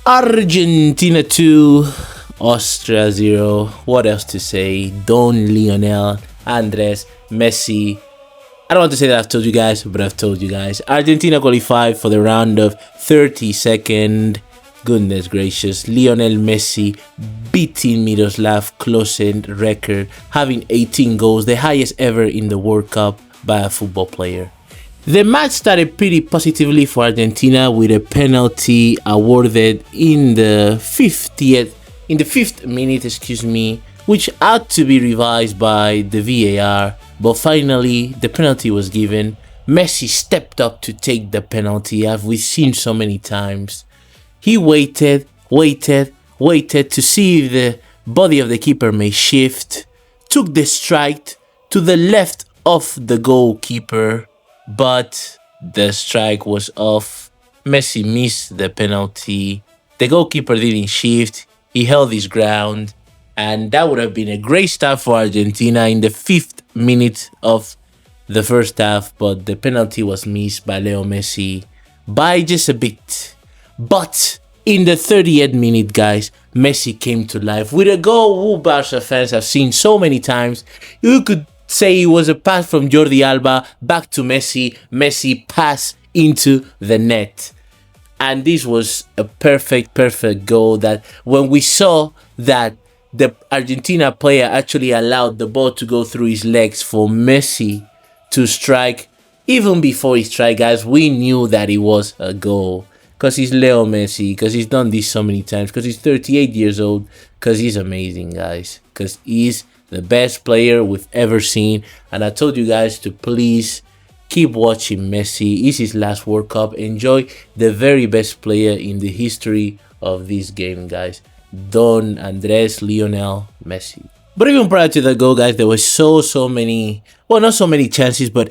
Argentina 2, Austria 0. What else to say? Don Lionel, Andres, Messi. I don't want to say that I've told you guys, but I've told you guys. Argentina qualified for the round of 32nd. Goodness gracious. Lionel Messi beating Miroslav Klose's record, having 18 goals, the highest ever in the World Cup by a football player. The match started pretty positively for Argentina with a penalty awarded in the 5th minute, which had to be revised by the VAR, but finally the penalty was given. Messi stepped up to take the penalty, as we've seen so many times. He waited to see if the body of the keeper may shift, took the strike to the left of the goalkeeper, but the strike was off. Messi missed the penalty. The goalkeeper didn't shift. He held his ground, and that would have been a great start for Argentina in the 5th minute of the first half, but the penalty was missed by Leo Messi by just a bit. But in the 30th minute, guys, Messi came to life with a goal who Barca fans have seen so many times. You could say it was a pass from Jordi Alba back to Messi. Messi pass into the net. And this was a perfect goal that when we saw that the Argentina player actually allowed the ball to go through his legs for Messi to strike, even before he struck, guys, we knew that it was a goal. Because he's Leo Messi, because he's done this so many times, because he's 38 years old, because he's amazing, guys, because he's the best player we've ever seen. And I told you guys to please keep watching Messi. It's his last World Cup. Enjoy the very best player in the history of this game, guys. Don Andres Lionel Messi. But even prior to the goal, guys, there were so many, well, not so many chances, but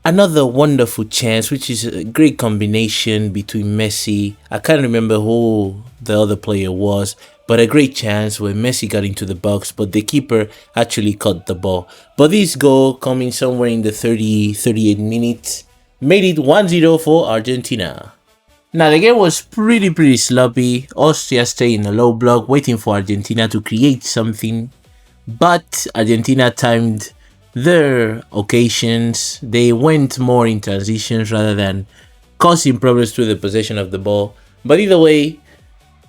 another wonderful chance, which is a great combination between Messi. I can't remember who the other player was, but a great chance where Messi got into the box, but the keeper actually caught the ball. But this goal coming somewhere in the 38 minutes made it 1-0 for Argentina. Now the game was pretty sloppy. Austria stayed in a low block waiting for Argentina to create something, but Argentina timed their occasions. They went more in transitions rather than causing problems through the possession of the ball. But either way,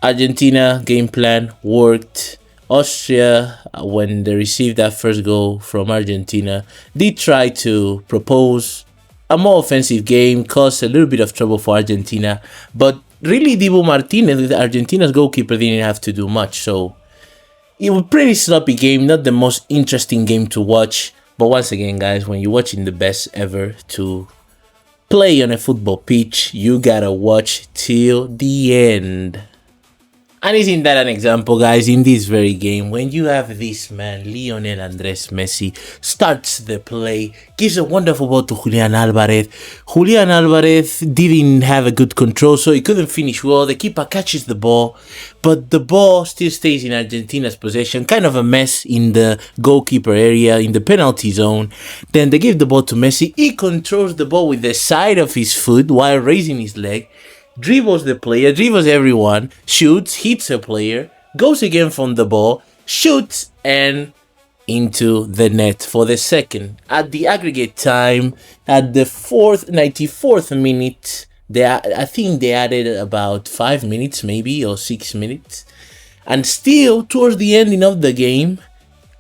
Argentina game plan worked. Austria, when they received that first goal from Argentina, did try to propose a more offensive game, caused a little bit of trouble for Argentina, but really Dibu Martinez, Argentina's goalkeeper, didn't have to do much. So it was a pretty sloppy game, not the most interesting game to watch. But once again, guys, when you're watching the best ever to play on a football pitch, you gotta watch till the end. And isn't that an example, guys, in this very game, when you have this man, Lionel Andres Messi, starts the play, gives a wonderful ball to Julian Alvarez. Julian Alvarez didn't have a good control, so he couldn't finish well. The keeper catches the ball, but the ball still stays in Argentina's possession. Kind of a mess in the goalkeeper area, in the penalty zone. Then they give the ball to Messi. He controls the ball with the side of his foot while raising his leg. Dribbles the player, dribbles everyone, shoots, hits a player, goes again from the ball, shoots, and into the net for the second. At the aggregate time, at the 94th minute, I think they added about 5 minutes maybe, or 6 minutes. And still, towards the ending of the game,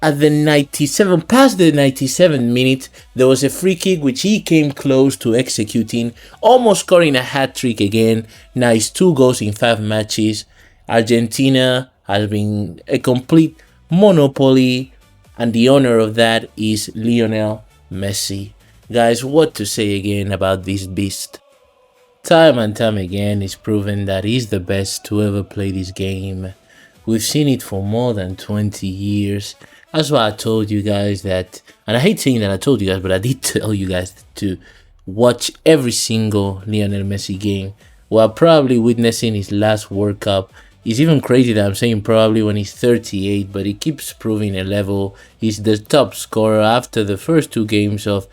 at the 97th minute, there was a free kick which he came close to executing, almost scoring a hat-trick again. Now it's 2 goals in 5 matches. Argentina has been a complete monopoly, and the owner of that is Lionel Messi. Guys, what to say again about this beast? Time and time again, it's proven that he's the best to ever play this game. We've seen it for more than 20 years. That's why I told you guys that, and I hate saying that I told you guys, but I did tell you guys to watch every single Lionel Messi game. We're probably witnessing his last World Cup. It's even crazy that I'm saying probably when he's 38, but he keeps proving a level. He's the top scorer after the first two games of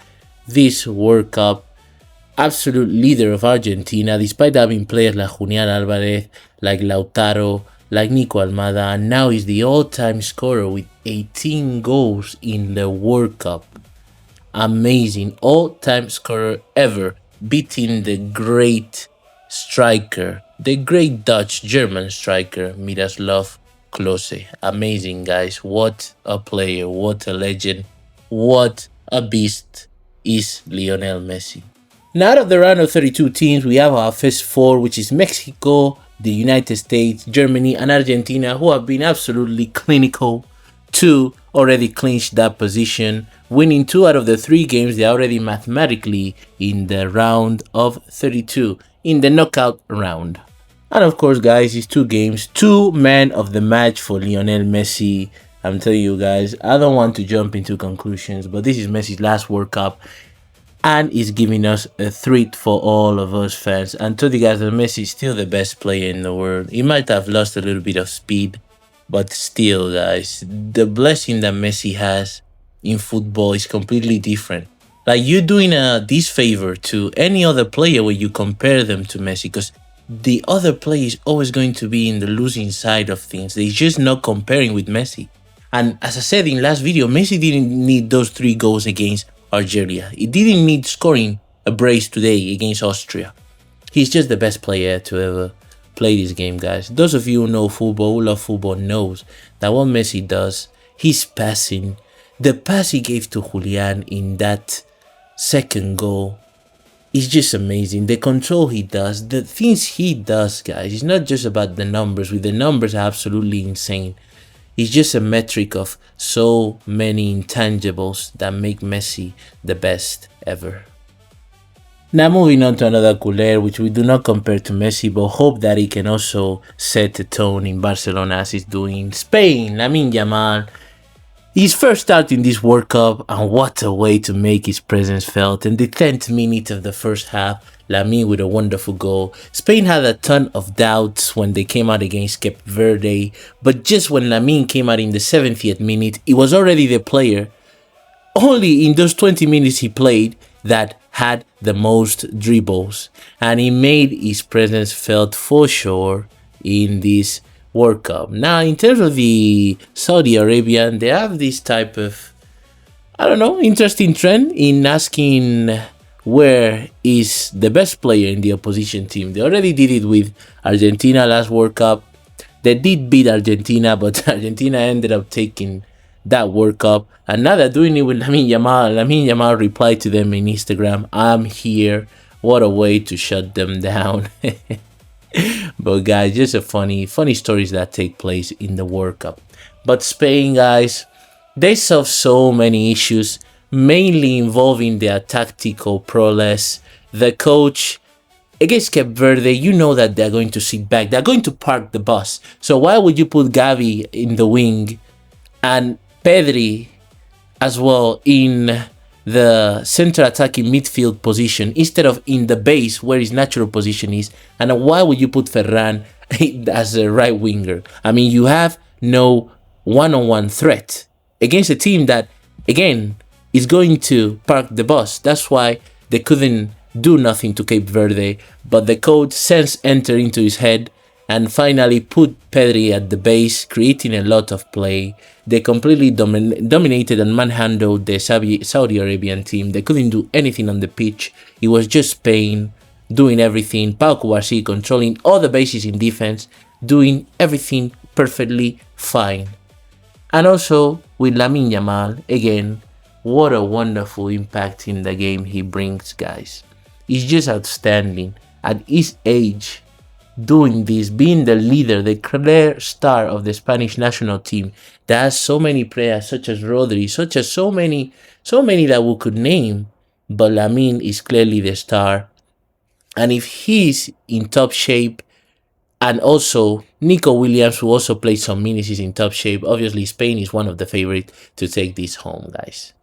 this World Cup, absolute leader of Argentina, despite having players like Julian Alvarez, like Lautaro, like Nico Almada, and now he's the all-time scorer with 18 goals in the World Cup. Amazing, all-time scorer ever, beating the great striker, the great Dutch German striker Miroslav Klose. Amazing, guys. What a player, what a legend, what a beast is Lionel Messi. Now, out of the round of 32 teams, we have our first four, which is Mexico, the United States, Germany, and Argentina, who have been absolutely clinical. Two already clinched that position, winning 2 out of the 3 games. They're already mathematically in the round of 32, in the knockout round. And of course, guys, it's 2 games, 2 men of the match for Lionel Messi. I'm telling you guys, I don't want to jump into conclusions, but this is Messi's last World Cup, and is giving us a treat for all of us fans. And told you guys that Messi is still the best player in the world. He might have lost a little bit of speed, but still, guys, the blessing that Messi has in football is completely different. Like, you're doing a disfavor to any other player when you compare them to Messi, because the other player is always going to be in the losing side of things. They're just not comparing with Messi. And as I said in last video, Messi didn't need those 3 goals against Algeria. He didn't need scoring a brace today against Austria. He's just the best player to ever play this game, guys. Those of you who know football, who love football, knows that what Messi does, his passing, the pass he gave to Julian in that second goal is just amazing. The control he does, the things he does, guys, it's not just about the numbers. With the numbers are absolutely insane. It's just a metric of so many intangibles that make Messi the best ever. Now moving on to another culé, which we do not compare to Messi, but hope that he can also set the tone in Barcelona as he's doing. Spain, Lamine Yamal. His first start in this World Cup, and what a way to make his presence felt. In the 10th minute of the first half, Lamine with a wonderful goal. Spain had a ton of doubts when they came out against Cape Verde, but just when Lamine came out in the 70th minute, he was already the player, only in those 20 minutes he played, that had the most dribbles, and he made his presence felt for sure in this World Cup. Now, in terms of the Saudi Arabian, they have this type of, I don't know, interesting trend in asking where is the best player in the opposition team. They already did it with Argentina last World Cup. They did beat Argentina, but Argentina ended up taking that World Cup. And now they're doing it with Lamine Yamal. Lamine Yamal replied to them in Instagram, "I'm here." What a way to shut them down. But guys, just a funny stories that take place in the World Cup. But Spain, guys, they solve so many issues, mainly involving their tactical prowess. The coach against Cape Verde, you know that they're going to sit back. They're going to park the bus. So why would you put Gavi in the wing and Pedri as well in the center attacking midfield position instead of in the base where his natural position is? And why would you put Ferran as a right winger? I mean, you have no one-on-one threat against a team that, again, is going to park the bus. That's why they couldn't do nothing to Cape Verde. But the coach sense entered into his head and finally put Pedri at the base, creating a lot of play. They completely dominated and manhandled the Saudi Arabian team. They couldn't do anything on the pitch. It was just Spain doing everything. Pau Kouassi controlling all the bases in defense, doing everything perfectly fine. And also with Lamine Yamal, again, what a wonderful impact in the game he brings, guys. He's just outstanding. At his age, doing this, being the leader, the clear star of the Spanish national team that has so many players such as Rodri, such as so many that we could name but Lamine is clearly the star. And if he's in top shape, and also Nico Williams will also play some minutes, he's in top shape. Obviously, Spain is one of the favorites to take this home, guys.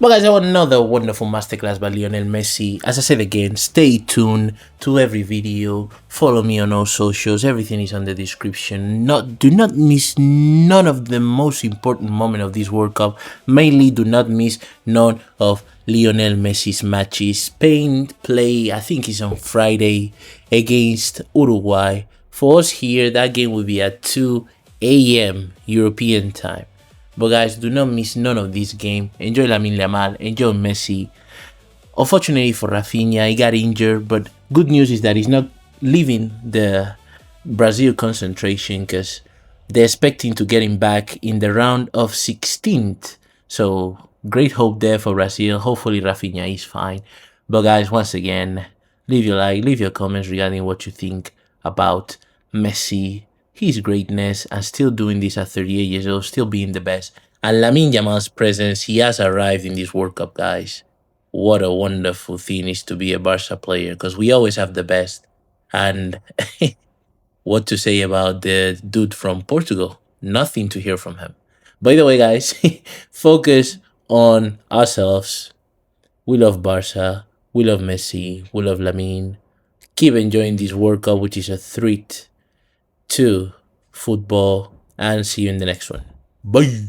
But guys, I want another wonderful masterclass by Lionel Messi. As I said again, stay tuned to every video. Follow me on all socials. Everything is on the description. Do not miss none of the most important moment of this World Cup. Mainly, do not miss none of Lionel Messi's matches. Spain play, I think it's on Friday against Uruguay. For us here, that game will be at 2 a.m. European time. But guys, do not miss none of this game. Enjoy Lamine Yamal, enjoy Messi. Unfortunately for Rafinha, he got injured, but good news is that he's not leaving the Brazil concentration because they're expecting to get him back in the round of 16th. So great hope there for Brazil. Hopefully Rafinha is fine. But guys, once again, leave your like, leave your comments regarding what you think about Messi, his greatness, and still doing this at 38 years old, still being the best. And Lamine Yamal's presence, he has arrived in this World Cup, guys. What a wonderful thing is to be a Barca player, because we always have the best. And what to say about the dude from Portugal? Nothing to hear from him. By the way, guys, focus on ourselves. We love Barca. We love Messi. We love Lamine. Keep enjoying this World Cup, which is a treat to football, and see you in the next one. Bye.